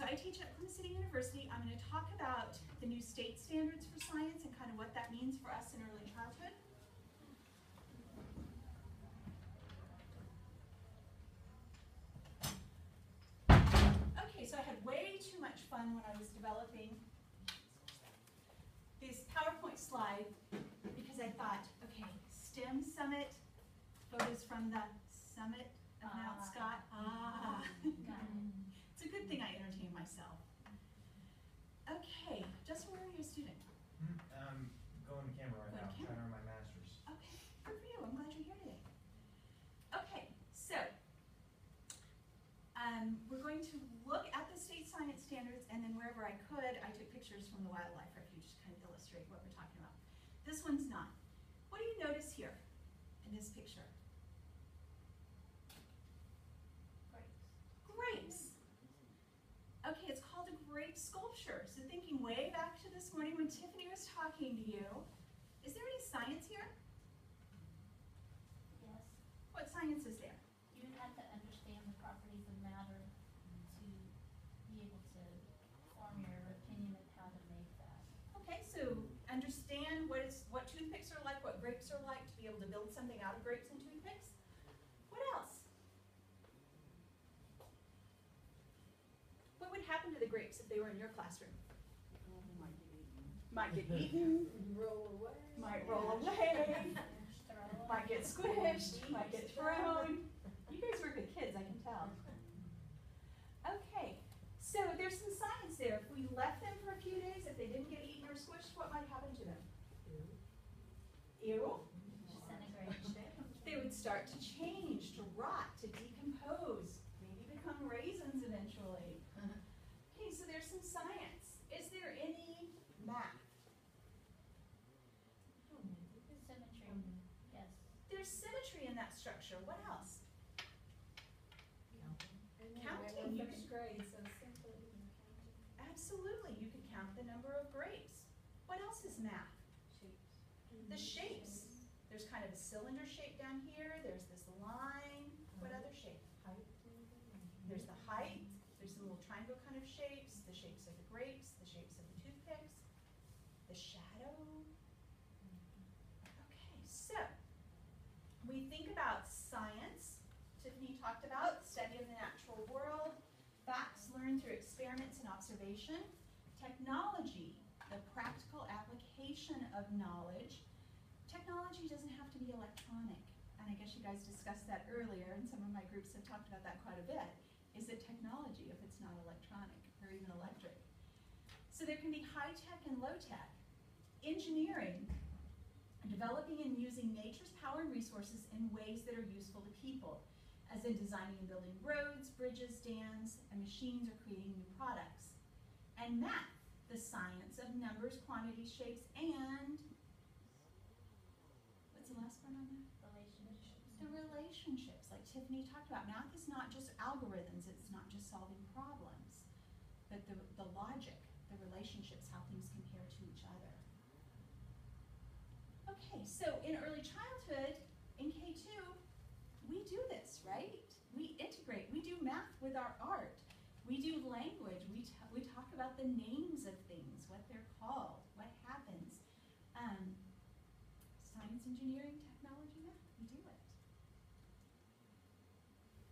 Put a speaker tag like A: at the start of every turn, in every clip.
A: I teach at Oklahoma City University. I'm going to talk about the new state standards for science and kind of what that means for us in early childhood. Okay, so I had way too much fun when I was developing this PowerPoint slide because I thought, okay, STEM Summit, photos from the summit of Mount Scott. It's a good thing I entertain myself. Okay, Justin, where are you a student?
B: I'm going to Canberra right now, trying to earn my master's.
A: Okay, good for you. I'm glad you're here today. Okay, so we're going to look at the state science standards, and then wherever I could, I took pictures from the wildlife refuge to kind of illustrate what we're talking about. This one's not. What do you notice here in this picture? Grapes. Okay, it's called a grape sculpture. So thinking way back to this morning when Tiffany was talking to you, is there any science here?
C: Yes.
A: What science is there?
C: You have to understand the properties of matter to be able to form your opinion of how to make that.
A: Okay, so understand what toothpicks are like, what grapes are like, to be able to build something out of grapes and toothpicks. What else? What would happen to the grapes if they were in your classroom? Might get eaten.
D: Roll away.
A: Might roll away. Might get squished. Might get thrown. You guys were good kids, I can tell. Okay, so there's some science there. If we left them for a few days, if they didn't get eaten or squished, what might happen to them? Ew.
C: Disintegration.
A: They would start to change, to rot, to decompose, maybe become raisins eventually. Okay, so there's some science. Is there any math?
C: Symmetry. Yes.
A: There's symmetry in that structure. What else? Counting.
D: You could grade so simply.
A: Absolutely, you could count the number of grapes. What else is math? The shapes. There's kind of a cylinder shape down here. There's this line. What other shape? Height. There's the height. There's some little triangle kind of shapes. The shapes of the grapes. The shapes of the toothpicks. The shadow. Okay, so we think about science. Tiffany talked about study of the natural world. Facts learned through experiments and observation. Technology, the practical application of knowledge. Technology doesn't have to be electronic, and I guess you guys discussed that earlier, and some of my groups have talked about that quite a bit. Is it technology if it's not electronic or even electric? So there can be high-tech and low-tech. Engineering, developing and using nature's power and resources in ways that are useful to people, as in designing and building roads, bridges, dams, and machines, or creating new products. And math, the science of numbers, quantities, shapes, and what's the last part on that?
C: Relationships.
A: The relationships, like Tiffany talked about. Math is not just algorithms, it's not just solving problems, but the logic, the relationships, how things compare to each other. Okay, so in early childhood, in K2, we do this, right? We integrate, we do math with our art. We do language, we talk about the names of things, what they're called, what happens. Science, engineering, technology, math, we do it.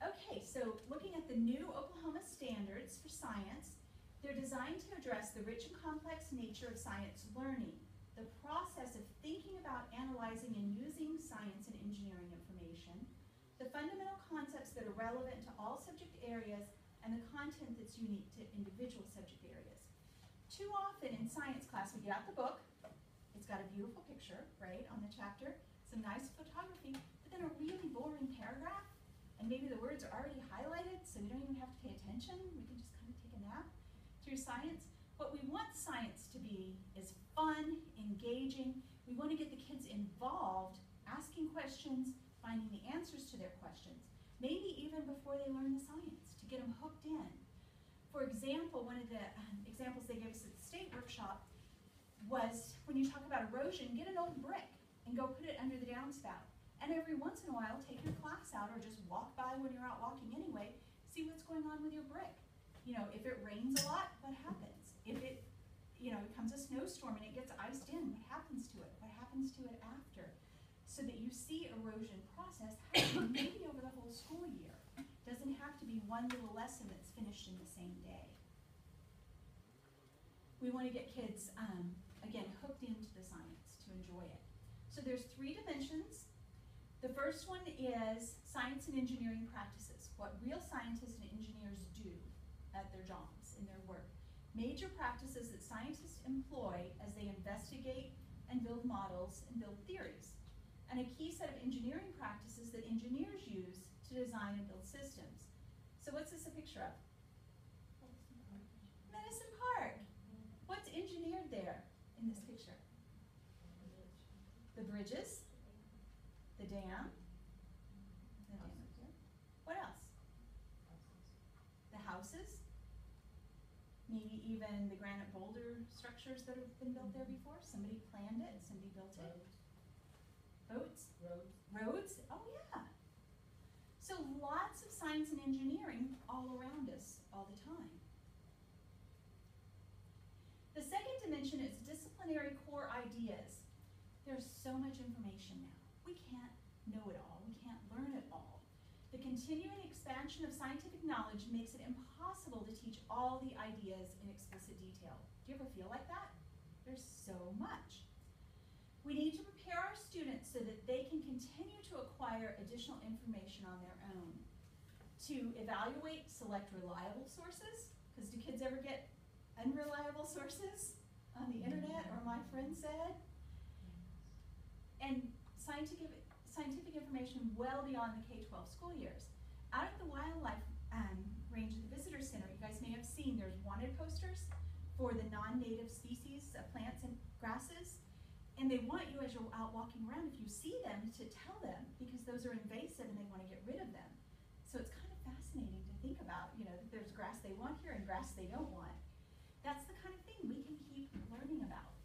A: Okay, so looking at the new Oklahoma standards for science, they're designed to address the rich and complex nature of science learning, the process of thinking about, analyzing, and using science and engineering information, the fundamental concepts that are relevant to all subject areas, and the content that's unique to individual subject areas. Too often in science class, we get out the book. It's got a beautiful picture, right, on the chapter, some nice photography, but then a really boring paragraph, and maybe the words are already highlighted, so we don't even have to pay attention. We can just kind of take a nap through science. What we want science to be is fun, engaging. We want to get the kids involved, asking questions, finding the answers to their questions, maybe even before they learn the science, to get them hooked in. For example, one of the examples they gave us at the state workshop was when you talk about erosion, get an old brick and go put it under the downspout. And every once in a while, take your class out or just walk by when you're out walking anyway, see what's going on with your brick. You know, if it rains a lot, what happens? If it, you know, becomes a snowstorm and it gets iced in, what happens to it? What happens to it after? So that you see erosion process happening maybe over the whole school year. Doesn't have to be one little lesson that's finished in the same day. We want to get kids, again, hooked into the science to enjoy it. So there's 3 dimensions. The first one is science and engineering practices, what real scientists and engineers do at their jobs, in their work. Major practices that scientists employ as they investigate and build models and build theories. And a key set of engineering practices that engineers use to design and build systems. So what's this a picture of? Medicine Park. What's engineered there in this picture? The bridges, the dam, what else? The houses, maybe even the granite boulder structures that have been built there before. Somebody planned it, somebody built it. Boats? Roads? Oh yeah. So lots of science and engineering all around us all the time. The second dimension is disciplinary core ideas. There's so much information now. We can't know it all. We can't learn it all. The continuing expansion of scientific knowledge makes it impossible to teach all the ideas in explicit detail. Do you ever feel like that? There's so much. We need to prepare our students so that they can continue to acquire additional information on their own. To evaluate, select reliable sources, because do kids ever get unreliable sources on the internet, or my friend said? And scientific information well beyond the K-12 school years. Out at the wildlife range at the visitor center, you guys may have seen there's wanted posters for the non-native species of plants and grasses. And they want you, as you're out walking around, if you see them, to tell them, because those are invasive and they want to get rid of them. So it's kind of fascinating to think about, you know, that there's grass they want here and grass they don't want. That's the kind of thing we can keep learning about.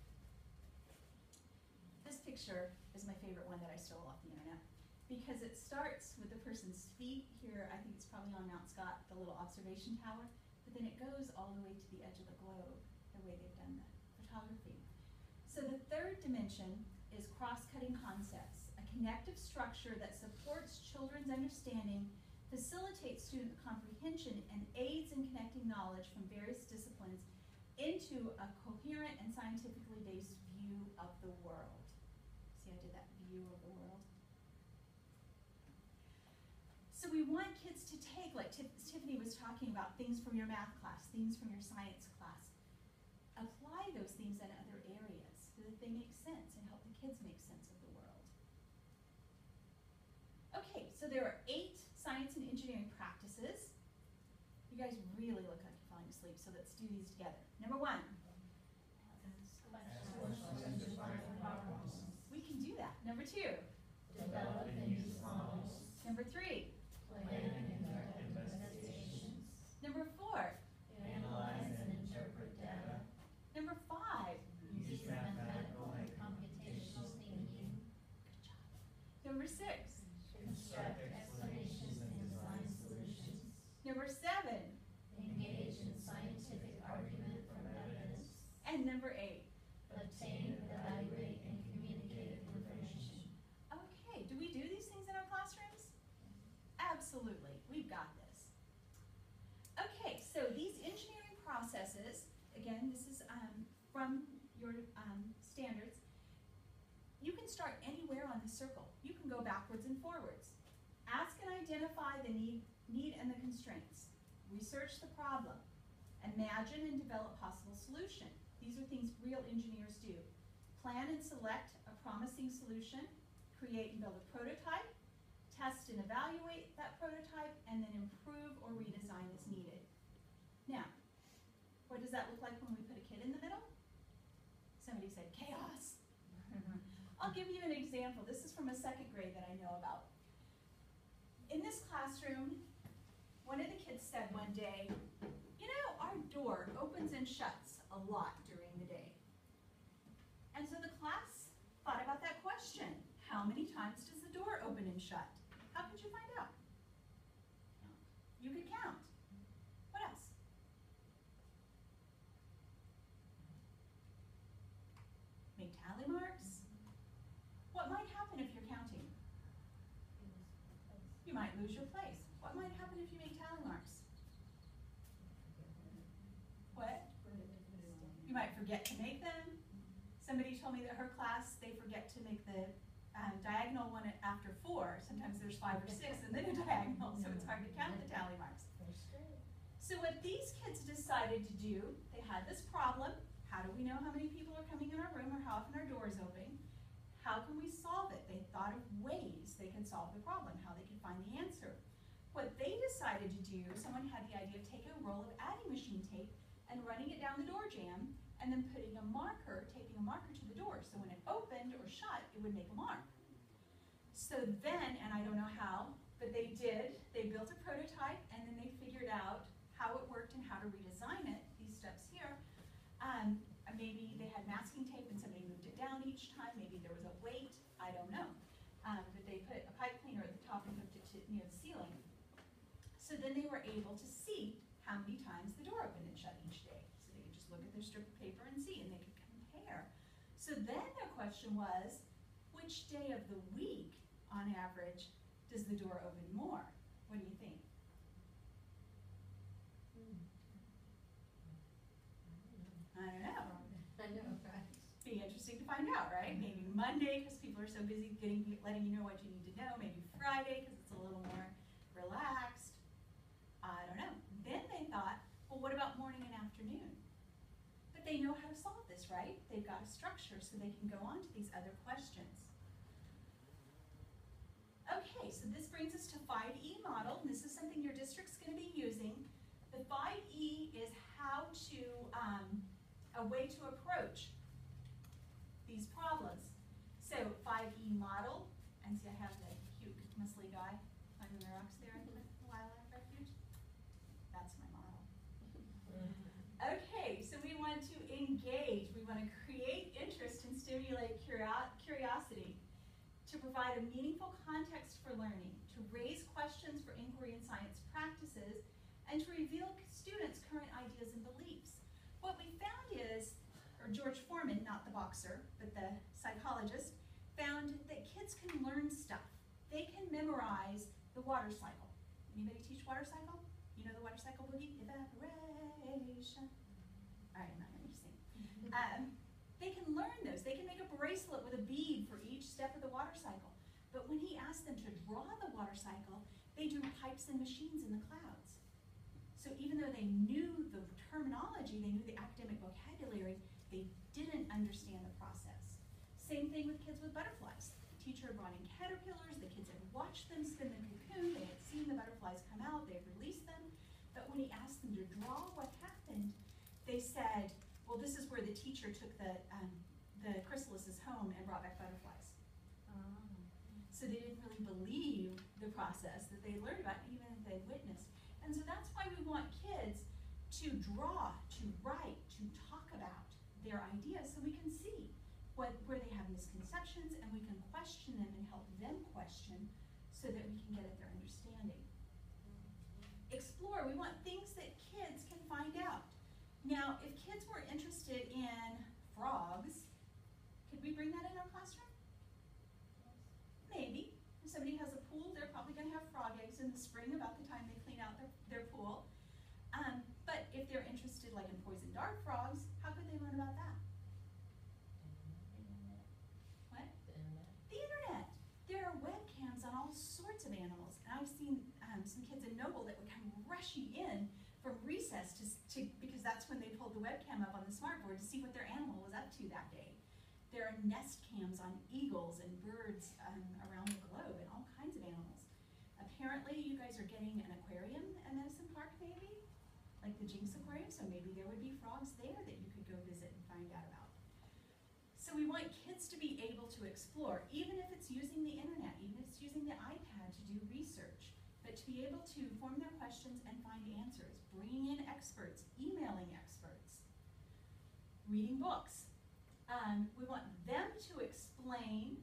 A: This picture is my favorite one that I stole off the internet, because it starts with the person's feet here. I think it's probably on Mount Scott, the little observation tower, but then it goes all the way to the edge of the globe, the way they've done the photography. So the third dimension is cross-cutting concepts, a connective structure that supports children's understanding, facilitates student comprehension, and aids in connecting knowledge from various disciplines into a coherent and scientifically based view of the world. See, I did that, view of the world. So we want kids to take, like Tiffany was talking about, things from your math class, things from your science class. Apply those things in other areas so that they make sense and help the kids make sense of the world. Okay, so there are 8 science and engineering practices. You guys really look like you're falling asleep, so let's do these together. Number 1. We can do that. Number 2.
C: Develop and use models.
A: Number 3.
C: Plan and conduct investigations.
A: Number 4.
C: Analyze and interpret data.
A: Number 5.
C: Use mathematical and computational thinking.
A: Good job. Number 6.
C: Construct explanations and design solutions.
A: Number 7.
C: Engage in scientific argument from evidence.
A: And number 8.
C: Obtain, evaluate, and communicate information.
A: Okay, do we do these things in our classrooms? Absolutely, we've got this. Okay, so these engineering processes, again, this is from your standards. You can start anywhere on the circle. You can go backwards and forwards. Ask and identify the need and the constraints. Research the problem. Imagine and develop possible solution. These are things real engineers do. Plan and select a promising solution. Create and build a prototype. Test and evaluate that prototype, and then improve or redesign as needed. Now, what does that look like when we put a kid in the middle? Somebody said chaos. I'll give you an example. This is from a 2nd grade that I know about. In this classroom, one of the kids said one day, you know, our door opens and shuts a lot during the day. And so the class thought about that question. How many times does the door open and shut? How could you find out? You could count. What else? make tally marks? What might happen if you're counting? You might lose your place. What might happen if you make tally marks? What? You might forget to make them. Somebody told me that her class, they forget to make the diagonal one after 4. Sometimes there's 5 or 6 and then a diagonal, so it's hard to count the tally marks. So what these kids decided to do, they had this problem. How do we know how many people are coming in our room or how often our door is open? How can we solve it? They thought of ways they could solve the problem, how they could find the answer. What they decided to do, someone had the idea of taking a roll of adding machine tape and running it down the door jamb and then putting a marker, taping a marker to the door. So when it opened or shut, it would make a mark. So then, and I don't know how, but they did, they built a prototype and then they figured out how it worked and how to redesign it, these steps here. Maybe they had masking tape and somebody moved it down each time. Maybe there was a weight, I don't know. But they put a pipe cleaner at the top and hooked it to near the ceiling. So then they were able to see how many times the door opened and shut each day. So they could just look at their strip of paper and see, and they could compare. So then their question was, which day of the week, on average, does the door open more? What do you think? I don't know.
D: I know, right?
A: Be interesting to find out, right? Maybe Monday, because people are so busy letting you know what you need to know. Maybe Friday, because it's a little more relaxed. I don't know. Then they thought, well, what about morning and afternoon? But they know how to solve this, right? They've got a structure so they can go on to these other questions. Okay, so this brings us to 5E model, and this is something your district's going to be using. The 5E is how to, a way to approach these problems. So 5E model, and see I have the cute muscly guy climbing the rocks there at the wildlife refuge. That's my model. Okay, so we want to engage, we want to create interest and stimulate curiosity, to provide a meaningful context for learning, to raise questions for inquiry in science practices, and to reveal students' current ideas and beliefs. What we found is, or George Foreman, not the boxer, but the psychologist, found that kids can learn stuff. They can memorize the water cycle. Anybody teach water cycle? You know the water cycle boogie? Evaporation. All right, I'm not going to sing. They can learn those. They can make a bracelet with a bead for each step of the water cycle. But when he asked them to draw the water cycle, they drew pipes and machines in the clouds. So even though they knew the terminology, they knew the academic vocabulary, they didn't understand the process. Same thing with kids with butterflies. The teacher brought in caterpillars, the kids had watched them spin the cocoon, they had seen the butterflies come out, they had released them, but when he asked them to draw what happened, they said, well, this is where the teacher took the chrysalises home and brought back butterflies. So they didn't really believe the process that they learned about, even if they witnessed. And so that's why we want kids to draw, to write, to talk about their ideas so we can see where they have misconceptions and we can question them and help them question so that we can get at their understanding. Explore, we want things that kids can find out. Now, if kids were interested in frogs, could we bring that in our classroom? Maybe. If somebody has a pool, they're probably going to have frog eggs in the spring about the time they clean out their pool. But if they're interested like in poison dart frogs, how could they learn about that? What? The internet. There are webcams on all sorts of animals. And I've seen some kids in Noble that would come rushing in from recess because that's when they pulled the webcam up on the smartboard to see what their animal was up to that day. There are nest cams on eagles and birds around the globe and all kinds of animals. Apparently you guys are getting an aquarium at Medicine Park maybe, like the Jinx Aquarium, so maybe there would be frogs there that you could go visit and find out about. So we want kids to be able to explore, even if it's using the internet, even if it's using the iPad to do research, but to be able to form their questions and find answers, bringing in experts, emailing experts, reading books. We want them to explain,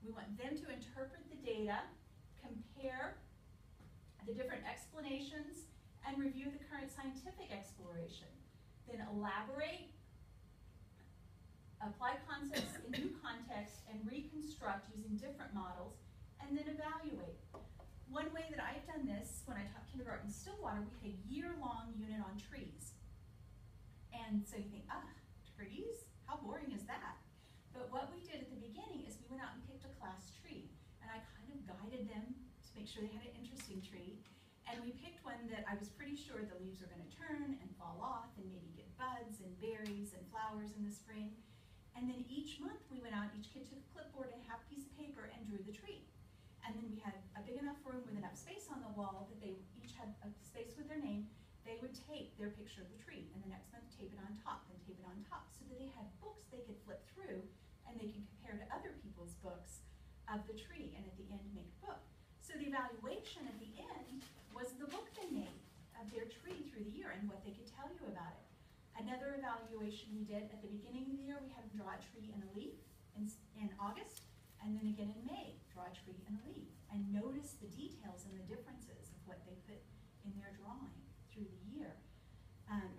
A: we want them to interpret the data, compare the different explanations, and review the current scientific exploration. Then elaborate apply concepts in new context, and reconstruct using different models, and then evaluate. One way that I've done this, when I taught kindergarten in Stillwater, we had a year-long unit on trees. And so you think, trees? How boring is that? But what we did at the beginning is we went out and picked a class tree. And I kind of guided them to make sure they had an interesting tree. And we picked one that I was pretty sure the leaves were going to turn and fall off and maybe get buds and berries and flowers in the spring. And then each month we went out, each kid took a clipboard and a half piece of paper and drew the tree. And then we had a big enough room with enough space on the wall that they each had a space with their name. They would tape their picture of the tree, and the next month tape it on top, and tape it on top, so that they had books they could flip through, and they could compare to other people's books of the tree, and at the end make a book. So the evaluation at the end was the book they made of their tree through the year and what they could tell you about it. Another evaluation we did at the beginning of the year, we had them draw a tree and a leaf in August, and then again in May, draw a tree and a leaf, and notice the details and the differences of what they put in their drawing through the year.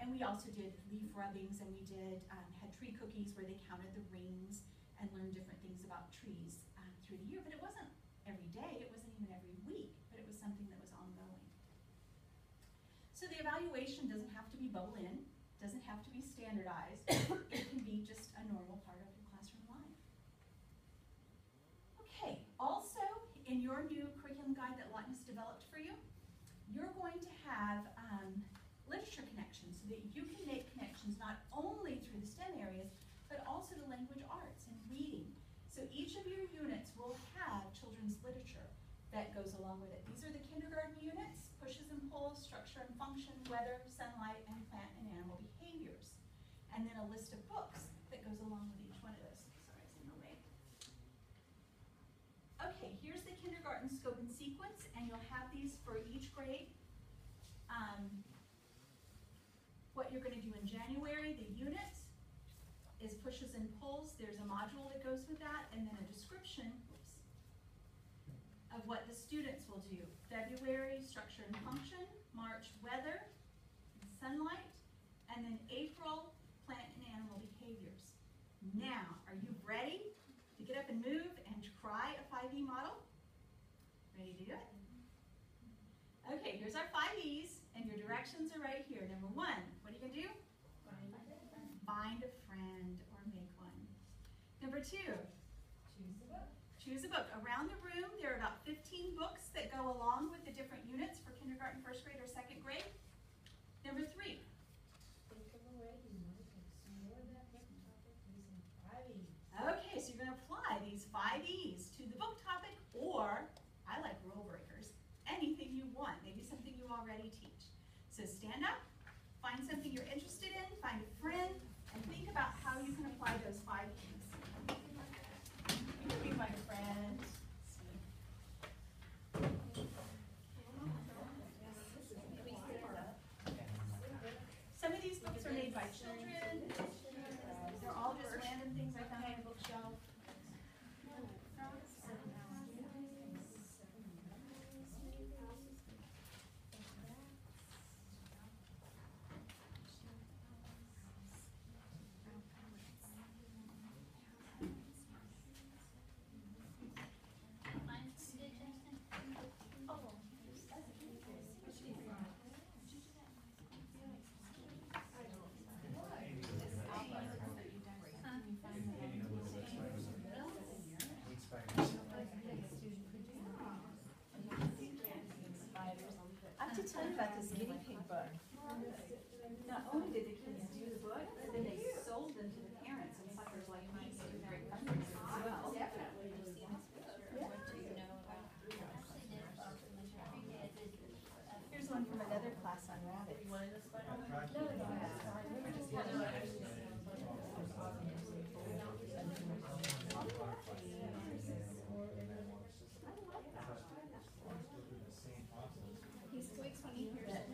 A: And we also did leaf rubbings, and we did had tree cookies where they counted the rings and learned different things about trees through the year. But it wasn't every day, it wasn't even every week, but it was something that was ongoing. So the evaluation doesn't have to be bubble in, doesn't have to be standardized. It can be just a normal part of your classroom life. Okay, also in your new curriculum guide that Lawton has developed for you, you're going to have literature connections so that you can make connections not only through the STEM areas, but also to language arts and reading. So each of your units will have children's literature that goes along with it. These are the kindergarten units: pushes and pulls, structure and function, weather, sunlight, and plant and animal behaviors. And then a list of books that goes along with each one of those. Sorry, I was in the way. Okay, here's the kindergarten scope and sequence, and you'll have these for each grade. What you're going to do in January, the unit is pushes and pulls. There's a module that goes with that, and then a description of what the students will do. February, structure and function. March, weather and sunlight. And then April, plant and animal behaviors. Now, are you ready to get up and move and try a 5E model? Ready to do it? Okay, here's our 5Es, and your directions are right here. Number 1, what are you going to do? Find a friend or make one. Number 2, choose a book. Choose a book. Around the room, there are about 15 books that go along with the different units for kindergarten, first grade, or second grade. Number 3.
D: Think of a way you might explore that book topic using 5Es.
A: Okay, so you're going to apply these 5Es to the book topic, or, I like rule breakers, anything you want, maybe something you already teach. So stand up, find something you're interested in, find a friend, and think about how you can apply those 5Es. You can be my friend. Some of these books are made by children. They're all just random things I found on the bookshelf. I have to tell you about this guinea pig book. Not only did the kids do the book, but then they sold them to the parents, and suckers like me do great fundraisers as well. Here's one from another class on rabbits. No, we were just he squeaks when he hears it.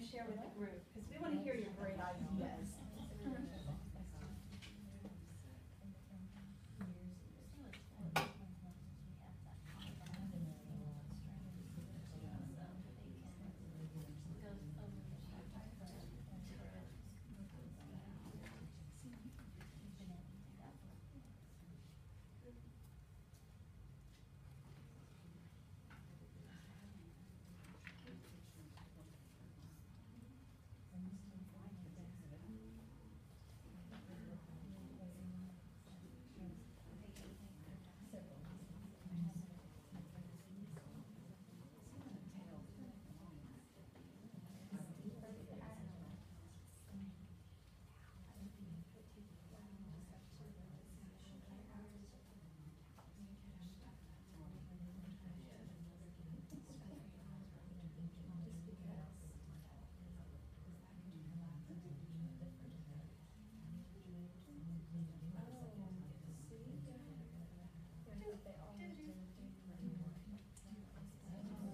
A: to share with the group? Because we want to hear your great ideas.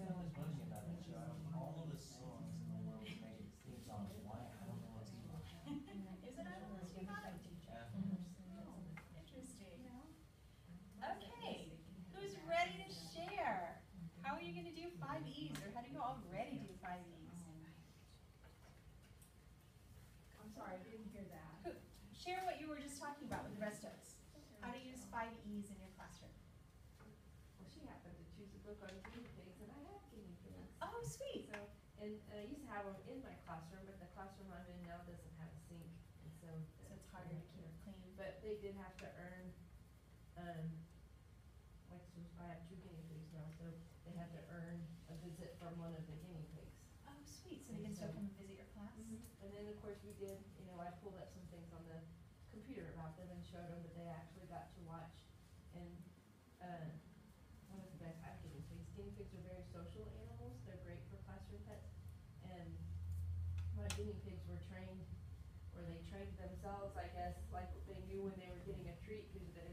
B: Something's bugging about that show. Out of all the songs in the world to make it theme songs, why? I don't know what's wrong.
A: Is it on the list you got?
B: Yeah.
A: Interesting. Okay, who's ready to share? How are you gonna do 5Es, or how do you already do 5Es?
D: I'm sorry, I didn't hear that.
A: Share what you were just talking about with the rest of us. How to use 5Es in your classroom.
E: Well, she happened to choose a book on guinea pigs, and I have guinea pigs.
A: Oh, sweet.
E: So, and I used to have them in my classroom, but the classroom I'm in now doesn't have a sink, and so.
A: So it's harder to keep it clean.
E: But they did have to earn, like, so I have 2 guinea pigs now, so they had to earn a visit from one of the guinea pigs.
A: Oh, sweet. So they can still come and visit your class?
E: And then, of course, we did, I pulled up some things on the computer about them and showed them that they actually got to watch. And, one of the best, I have guinea pigs. Guinea pigs are very social animals. They're great for classroom pets. And my guinea pigs were trained, or they trained themselves, I guess, like they knew when they were getting a treat through the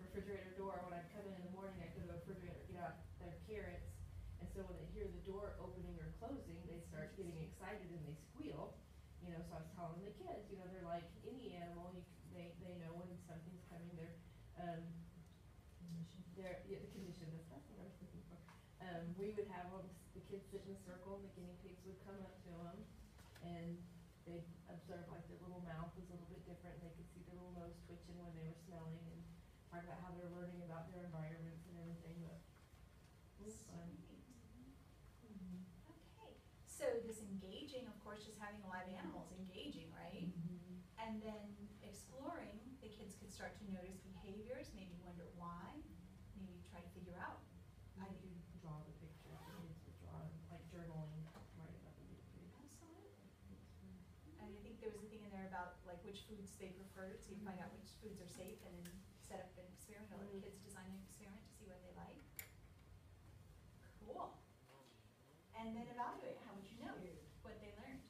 E: refrigerator door. When I'd come in the morning, I'd go to the refrigerator, get out their carrots. And so when they hear the door opening or closing, they start getting excited and they squeal. So I was telling the kids, they're like any animal. They know when something's coming. The condition. That's what I was looking for. We would have them. The kids sit in a circle. And the guinea pigs would come up to them, and they'd observe like their little mouth was a little bit different. They could see their little nose twitching when they were smelling, and talk about how they're learning about their environments and everything. But it was fun.
A: Okay, so this engaging, of course, just having live animals engaging, right? And then exploring, the kids could start to notice behaviors, maybe wonder why, maybe try to figure out.
E: I do draw the pictures. The kids would draw, like journaling, write about the guinea pig.
A: Absolutely. And I think there was a thing in there about like which foods they preferred, so you find out which foods are safe and then set up an experiment, or let the kids design an experiment to see what they like. Cool. And then evaluate, how would you know what they learned?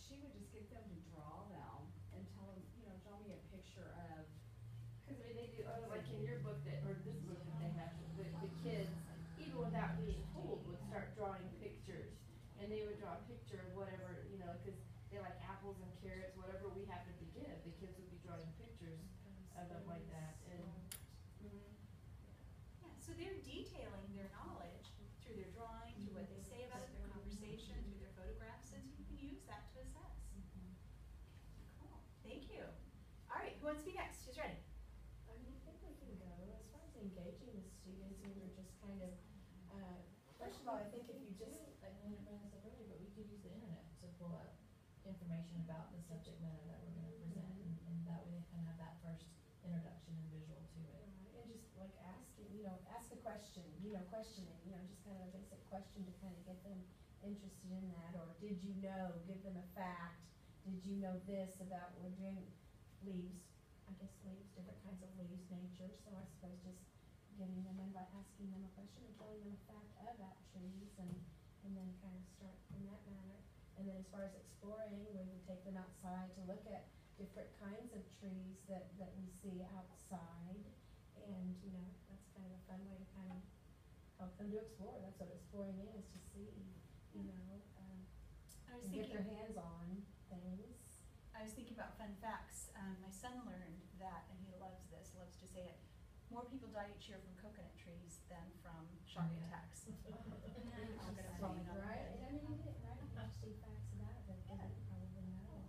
F: She would just get them to draw them and tell them, draw me a picture of.
E: Because they do, like in your book or this book that they have, the kids, even without being told, would start drawing pictures. And they would draw a picture of whatever, because they like apples and carrots, whatever we happen to give. The kids would be drawing pictures of them like that. And
A: Yeah, so they're detailing their knowledge through their drawing, through what they say about it, their conversation, through their photographs, and so you can use that to assess. Cool, thank you. All right, who wants to be next? Who's ready?
D: I think we can go, as far as engaging the students, we were just kind of, first of all, I think if you just,
G: Like Brenda said earlier, but we could use the internet to pull up information about the subject matter that we're gonna present, and that way they kind of have that first introduction and visual to it.
D: and just like asking, ask a question, questioning, just kind of a basic question to kind of get them interested in that, or did you know, give them a fact, did you know this about, we're doing leaves, I guess leaves, different kinds of leaves, nature, so I suppose just getting them in by asking them a question and telling them a fact about trees, and then kind of start from that manner. And then as far as exploring, we would take them outside to look at different kinds of trees that we see outside, and that's kind of a fun way to kind of help them to explore, that's what exploring is, to see, you know,
A: I was
D: and get
A: thinking,
D: their hands on things.
A: I was thinking about fun facts. My son learned that, and he loves this, loves to say it. More people die each year from coconut trees than from shark
G: Yeah.
A: attacks. I'm gonna
D: Interesting,
A: throw another
D: right?
A: one.
D: I mean, you didn't write interesting facts about that they didn't probably know.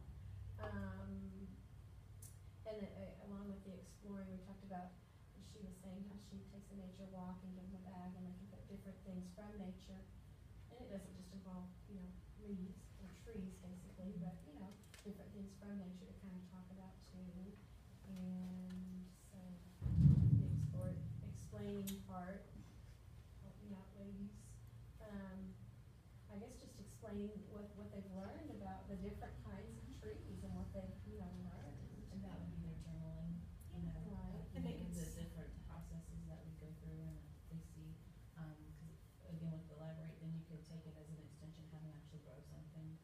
D: And along with the exploring, we talked about, she was saying how she takes a nature walk and gives them a bag and they can put different things from nature. And it doesn't just involve, you know, leaves or trees basically, but, you know, different things from nature to kind of talk about too. And so, the explaining part, help me out ladies. I guess just explaining what they've learned about the different kinds of trees and what they've, you know, learned.
G: And that would be their journaling, you know,
D: Right.
A: And they can
G: the
A: s-
G: different processes that we go through and they see. 'Cause again, with the library, then you could take it as an extension, how to actually grow something,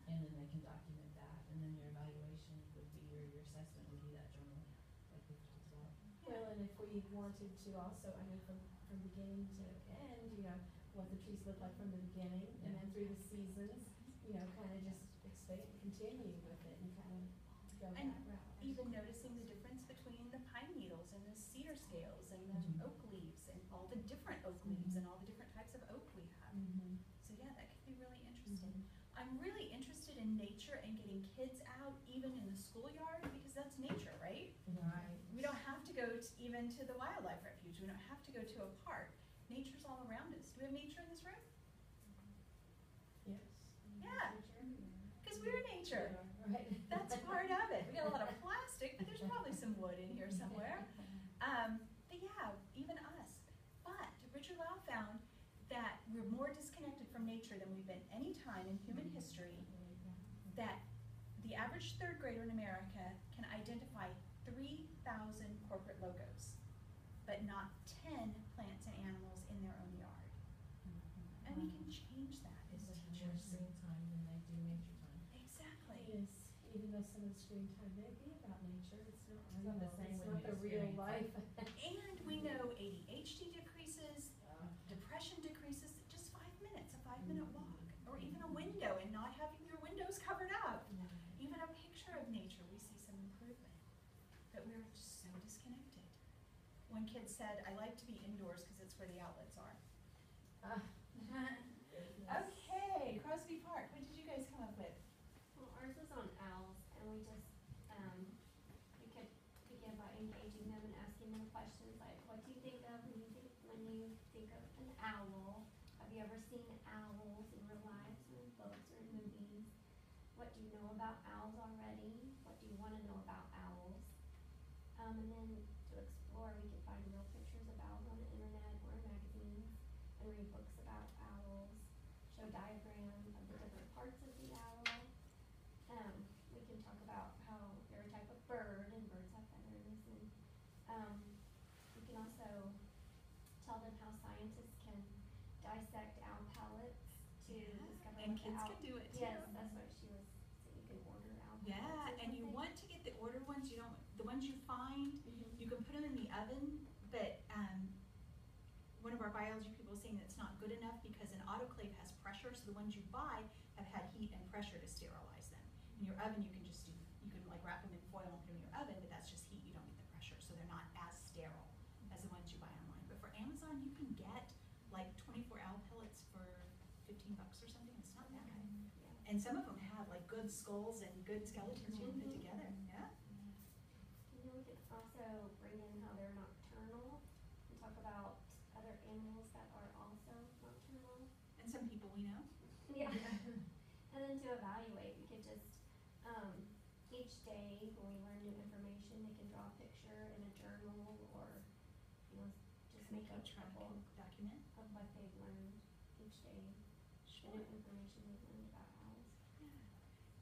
G: and then they can document that, and then your evaluation would be, or your assessment would be that journaling, like we've talked about.
D: Well, and if we wanted to also, I mean, from beginning to end, you know, what the trees look like from the beginning, and then through the seasons, you know, kind of just expand, continue with it and kind of go
A: And
D: that route.
A: even noticing the difference between the pine needles and the cedar scales and the
G: Mhm.
A: oak leaves and all the different oak leaves and all the different types of oak we have.
D: Mm-hmm.
A: So yeah, that could be really interesting. I'm really interested in nature and getting kids out even in the schoolyard because that's nature, right?
D: Right.
A: We don't have to go even to the wildlife refuge. We don't have to go to a park. Nature's all around us. Do we have nature in this room?
D: Yes.
A: Yeah. Because we're nature.
D: Right.
A: That's part of it. We got a lot of plastic, but there's probably some wood in here somewhere. But yeah, even us. But Richard Lau found that we're more disconnected from nature than we've been any time in human history. That the average third grader in America can identify 3,000 corporate logos, but not 10 plants and animals in their own yard. And we can change that as
G: They have more
A: teachers.
G: screen time than they do nature time.
A: Exactly.
D: Yes, even though some of the screen time may be about nature, it's not
G: It's not the
D: real,
G: same
D: it's
G: when
D: not
G: you
D: the real
G: experience
D: life.
A: And we know ADHD decreases, depression decreases, just 5 minutes, a 5-minute walk, or even a window and not having your windows covered up. Even a picture of nature, we see some improvement. But we're just so disconnected. One kid said, I like to be indoors because it's where the outlets are. Okay, Crosby Park, what did you guys come up with?
C: Well, ours was on owls, and we just, we could begin by engaging them and asking them questions like, what do you think of when you think of an owl? Have you ever seen owls in real life, or in books or in movies? What do you know about owls already? What do you wanna know about owls? And then to explore, we could find real pictures of owls on the internet or in magazines, and read books about owls, show diagrams of the different parts of the owl. We can talk about how they're a type of bird, and birds have feathers, and we can also tell them how scientists can dissect owl pellets to discover
A: And
C: what the
A: kids
C: owl.
A: can do it too.
C: Yes, that's what she was saying, you can order owl pellets.
A: Yeah,
C: or
A: and you
C: something.
A: want to get the ordered ones, you don't, the ones you find,
C: Mhm.
A: you can put them in the oven, but one of our biology people was saying that's not good enough because an autoclave has pressure, so the ones you buy have had heat and pressure to sterilize them. In your oven, you can just you can like wrap them in foil and put them in your oven, but that's just heat, you don't get the pressure, so they're not as sterile as the ones you buy online. But for Amazon, you can get like 24 owl pellets for $15 or something, it's not bad.
C: Yeah.
A: And some of them have like good skulls and good skeletons you can put together, yeah?
C: And then we could also bring in how they're nocturnal and talk about other animals that are also nocturnal.
A: And some people we know.
C: Yeah. And then to evaluate, we could just, each day when we learn new information, they can draw a picture in a journal or, you know, just make a
A: Each one
C: couple
A: can document.
C: of what they've learned each day, the new information they've learned about owls.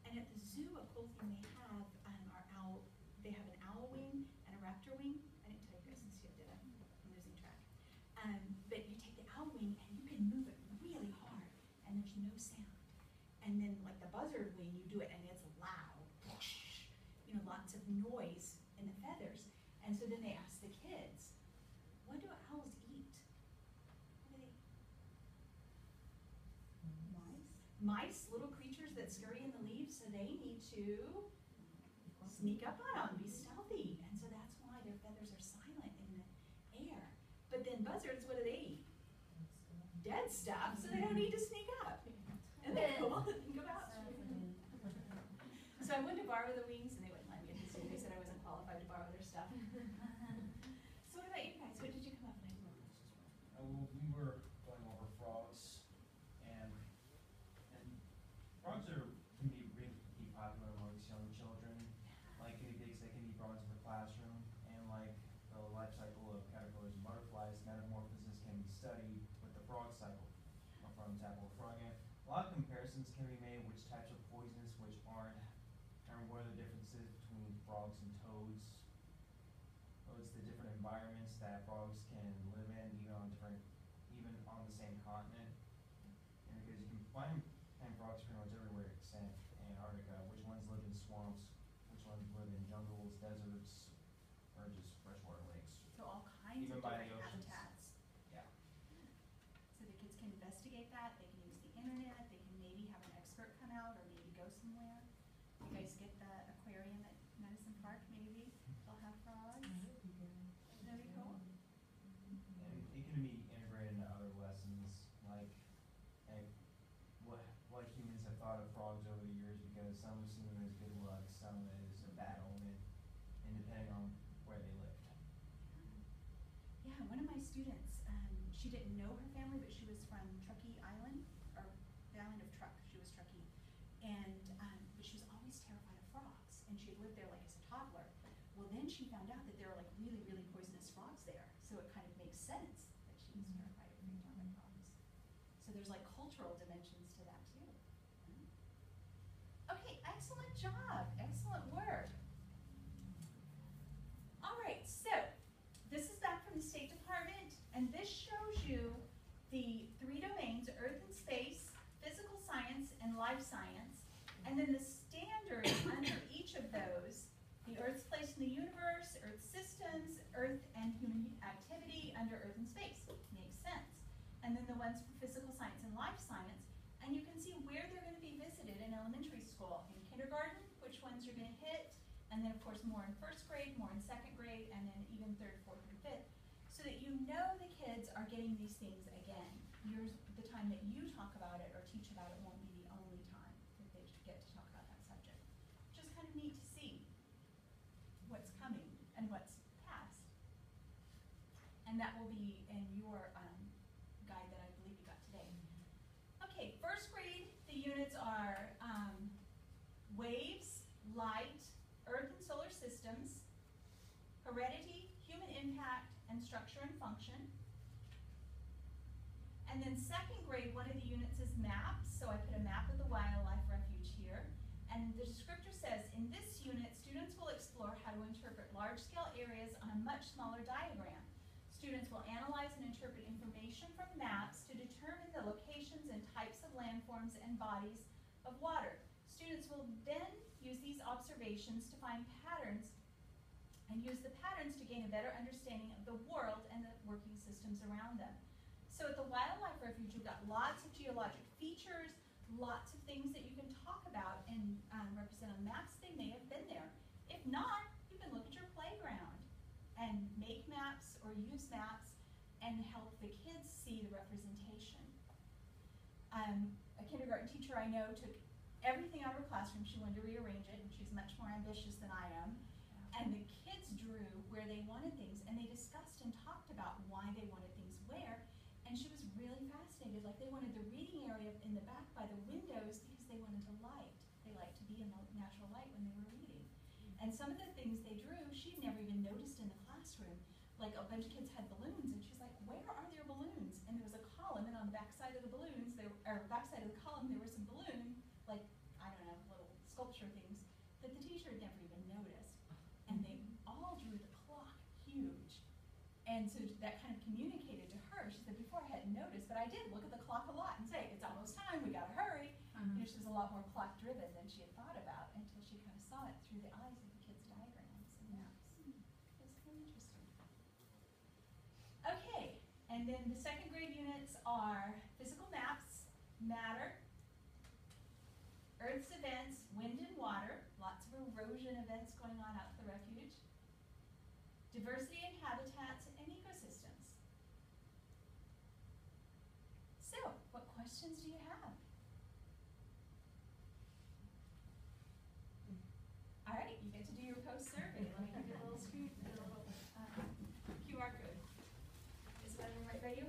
A: And at the zoo, a cool thing they have are owl. They have an owl wing and a raptor wing. I didn't tell you guys this yet, did I? I'm losing track. But you take the owl wing and you can move it really hard, and there's no sound. And then like the buzzard wing, you do it and it's loud. You know, lots of noise in the feathers. And so then they ask the kids, what do owls eat? What do they mice, little creatures that scurry in the leaves, so they need to sneak up on them, be stealthy. And so that's why their feathers are silent in the air. But then buzzards, what do they eat? Dead stuff, so they don't need to sneak up. Isn't that cool to think about? So I wanted to borrow the wings, and they wouldn't let me. They said I wasn't qualified to borrow their stuff. So what about you guys? What did you come up with?
B: We were going over frogs, and frogs can be really popular amongst young children. Like guinea pigs, they can be brought into the classroom, and like the life cycle of caterpillars and butterflies, metamorphosis can be studied with the frog cycle, or from tadpole to frog. And a lot of comparisons can be made, which types of poisonous, which aren't, and what are the differences between frogs and toads. It's the different environments that frogs can live in, even on the same continent. And because you can find frogs pretty much everywhere except Antarctica. Which ones live in swamps, which ones live in jungles, deserts, or just freshwater lakes.
A: So all kinds
B: Even
A: of
B: by the
A: different
B: oceans.
A: habitats.
B: Yeah.
A: So the kids can investigate that, they can use the internet, they can maybe have an expert come out or maybe go somewhere. You guys get the aquarium at Madison Park, maybe? They'll have frogs. That'd be cool.
B: And it can be integrated into other lessons, like what humans have thought of frogs over the years, because some have seen them as good luck, some as a bad omen, and depending on where they lived.
A: Yeah, one of my students, she didn't know her family, but she was from Truckee Island, or the island of Truck. She was Truckee. And, but she was always terrified of frogs, and she had lived there like as a toddler. Well, then she found out that there are like really, really poisonous frogs there, so it kind of makes sense that she was terrified of being down by frogs. So there's like cultural dimensions to that too. Okay, excellent job, excellent work. All right, so this is back from the State Department, and this shows you the 3 domains: Earth and space, physical science, and life science. And then the standards under each of those: the Earth's place in the universe, Earth systems, Earth and human activity under Earth and space. Makes sense. And then the ones for physical science and life science. And you can see where they're going to be visited in elementary school. In kindergarten, which ones you're going to hit, and then of course more in 1st grade, more in 2nd grade, and then even 3rd, 4th, and 5th. So that you know the kids are getting these things again. The time that you talk about it or teach about it won't be the only time that they get to talk about that subject. Which is kind of neat to see what's coming and what's past. And that will be in your guide that I believe you got today. Okay, 1st grade, the units are waves, light, Earth and solar systems, heredity, human impact, and structure and function. And then 2nd grade, one of the units is maps, so I put a map of the wildlife refuge here. And the descriptor says, in this unit, students will explore how to interpret large-scale areas on a much smaller diagram. Students will analyze and interpret information from maps to determine the locations and types of landforms and bodies of water. Students will then use these observations to find patterns and use the patterns to gain a better understanding of the world and the working systems around them. So at the Wildlife Refuge, you've got lots of geologic features, lots of things that you can talk about and represent on maps. They may have been there. If not, you can look at your playground and make maps or use maps and help the kids see the representation. A kindergarten teacher I know took everything out of her classroom. She wanted to rearrange it, and she's much more ambitious than I am. And the kids drew where they wanted things, and they discussed and talked about why they wanted things where. And she was really fascinated. Like, they wanted the reading area in the back by the windows because they wanted the light. They liked to be in the natural light when they were reading. And some of the things they drew, she'd never even noticed in the classroom. Like, a bunch of kids had balloons, and she's like, where are their balloons? And there was a column, and on the back side of the balloons, back side of the column, there was some balloon, like, I don't know, little sculpture things, that the teacher had never even noticed. And they all drew the clock huge. And so that kind of communicated to her. She said, before I hadn't noticed, but I did look at the clock a lot and say, it's almost time, we gotta hurry. You know, she was a lot more clock driven than she had thought about until she kind of saw it through the eyes of the kids' diagrams and maps. It was kind of interesting. Okay, and then the 2nd grade units are physical maps, matter, Earth's events, wind and water, lots of erosion events going on out at the refuge. Diversity in habitats and ecosystems. So, what questions do you have? All right, you get to do your post-survey. Let me give you a little screen, a little QR code. Is that all right by you?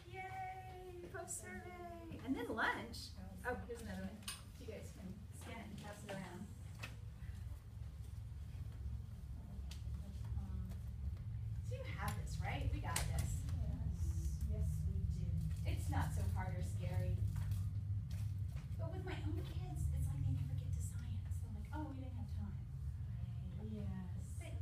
A: Yay, post-survey. And then lunch. Oh, here's another one. You guys can scan it and pass it around. So you have this, right? We got this.
D: Yes, we do.
A: It's not so hard or scary. But with my own kids, it's like they never get to science. They're like, oh, we didn't have time.
D: Yes.
A: But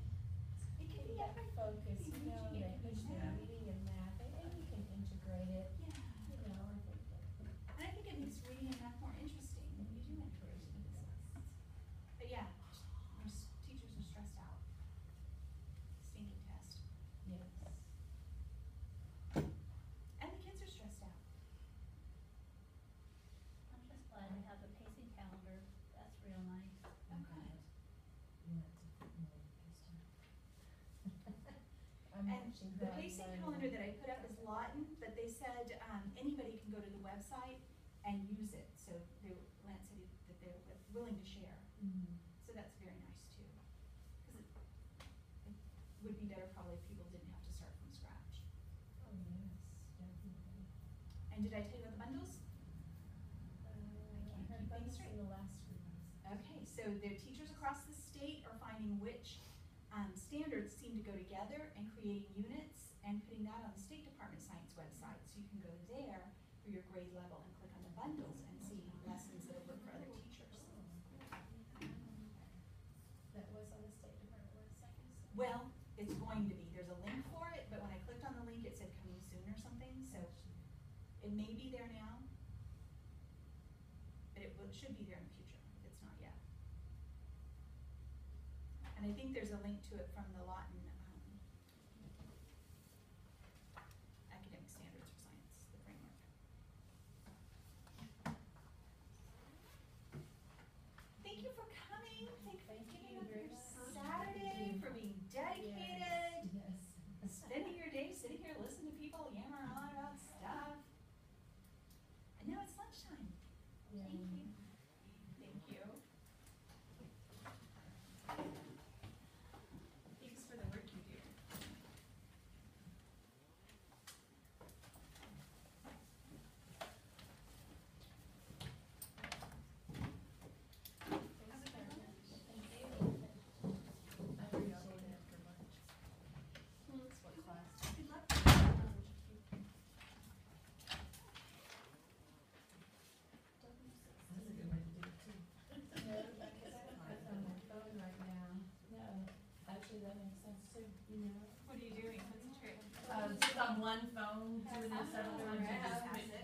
A: it can be
D: That focus, you know,
A: engaging,
D: that
A: it can be
D: usually reading and math, and you can integrate it,
A: Yeah.
D: you know, I think that.
A: And I think it makes reading and math more interesting when you do encourage the business. But yeah, teachers are stressed out. Stinking test.
D: Yes.
A: And the kids are stressed out.
H: I'm just glad to have a pacing calendar, that's real nice.
A: Okay.
G: Yeah, it's a more interesting.
D: I'm
A: And
D: watching
A: the
D: how I'm
A: pacing
D: learning.
A: calendar that I put up is Lawton, but they said anybody can go to the website and use it. So Lance said that they're willing to share.
D: Mhm.
A: So that's very nice too. Because it would be better probably if people didn't have to start from scratch.
D: Oh, yes, definitely.
A: And did I tell you about the bundles?
D: I
A: keep
D: heard about
A: things
D: this
A: straight.
D: in the last group.
A: Okay, so their teachers across the state are finding which standards seem to go together and creating units and putting that on the State Department Science website. So you can go there for your grade level and click on the bundles and see lessons that work for other teachers.
D: That was on the State Department website, you said?
A: Well, it's going to be. There's a link for it, but when I clicked on the link, it said coming soon or something. So it may be there now, but it should be there in the future if it's not yet. And I think there's a link to it from the Lawton Academic Standards for Science, the framework. Thank you for coming. Thank you for
D: Thank
A: giving
D: you
A: up
D: very
A: your
D: much.
A: Saturday, for being dedicated,
D: Yes.
A: spending your day sitting here listening to people yammer on about stuff. And now it's lunchtime.
D: Yeah.
A: Thank you. Thank you. Thanks for the work you do. Good luck.
G: That's a good way to do it too.
D: No, because I don't have it on my phone right now.
G: No, actually, that makes sense too.
D: You know?
A: What are you doing? What's the trick?
G: Just on one phone, doing it several times.
A: Alright,
G: and just
A: pass
G: make-
A: it.